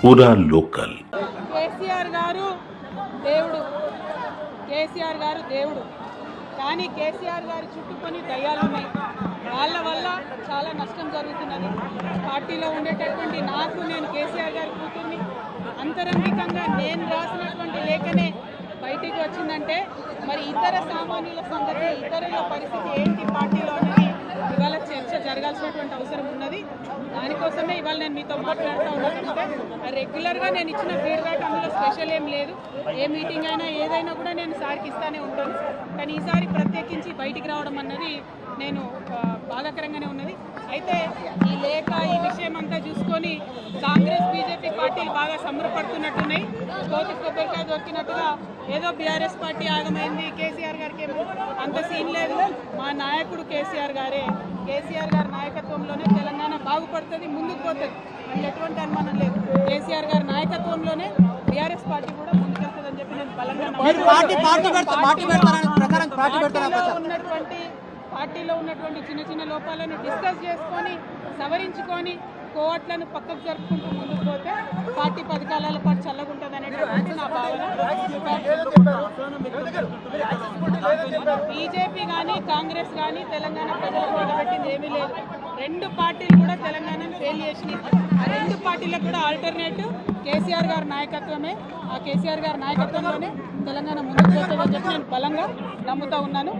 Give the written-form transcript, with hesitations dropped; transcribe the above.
పూరా లోకల్. కేసీఆర్ గారు దేవుడు, కేసీఆర్ గారు దేవుడు. కానీ కేసీఆర్ గారి చుట్టుకొని దయ్యాలు ఉన్నాయి. వాళ్ళ వల్ల చాలా నష్టం జరుగుతున్నది. పార్టీలో ఉండేటటువంటి నాకు, నేను కేసీఆర్ గారి కూతుర్ని, అంతరంగికంగా నేను రాసినటువంటి లేఖనే బయటికి వచ్చిందంటే మరి ఇతర సామాన్యుల సంగతి, ఇతరుల పరిస్థితి ఏంటి పార్టీలో అనేది ఇవాళ చర్చ జరగాల్సినటువంటి అవసరం ఉన్నది. దానికోసమే ఇవాళ నేను మీతో మాట్లాడుతూ ఉన్నానంటే రెగ్యులర్గా నేను ఇచ్చిన ఫీడ్బ్యాక్ అందులో స్పెషల్ ఏం లేదు. ఏ మీటింగ్ అయినా ఏదైనా కూడా నేను సార్కి ఇస్తానే ఉంటాను. కానీ ఈసారి ప్రత్యేకించి బయటికి రావడం అన్నది నేను బాధాకరంగానే ఉన్నది. అయితే ఈ లేఖ, ఈ విషయం అంతా చూసుకొని కాంగ్రెస్ బీజేపీ పార్టీలు బాగా సంబరపడుతున్నట్టున్నాయి. కోతి కొబ్బరికాయ దొరికినట్టుగా ఏదో బీఆర్ఎస్ పార్టీ ఆగమైంది, కేసీఆర్ గారికి ఏమో అంత సీన్ లేదు. మా నాయకుడు కేసీఆర్ గారే, కేసీఆర్ గారి నాయకత్వంలోనే తెలంగాణ బాగుపడుతుంది, ముందుకు పోతుంది. అందులో ఎటువంటి అనుమానం లేదు. కేసీఆర్ గారి నాయకత్వంలోనే బీఆర్ఎస్ పార్టీ కూడా ముందుకెళ్తుందని చెప్పి నేను బలంగా పార్టీలో ఉన్నటువంటి చిన్న చిన్న లోపాలను డిస్కస్ చేసుకొని సవరించుకొని కోవట్లను పక్కకు జరుపుకుంటూ ముందుకు పోతే పార్టీ 10 కాలాల పాటు చల్లగుంటుంది అనేటువంటి నా భావన. బీజేపీ కానీ కాంగ్రెస్ కానీ తెలంగాణ ప్రజలకు వదిలిపెట్టింది ఏమీ లేదు. 2 పార్టీలు కూడా తెలంగాణను ఫెయిల్ చేసినాయి. ఆ 2 పార్టీలకు కూడా ఆల్టర్నేటివ్ కేసీఆర్ గారి నాయకత్వమే. ఆ కేసీఆర్ గారి నాయకత్వంలోనే తెలంగాణ ముందుకు పోతుందని చెప్పి నేను బలంగా నమ్ముతా ఉన్నాను.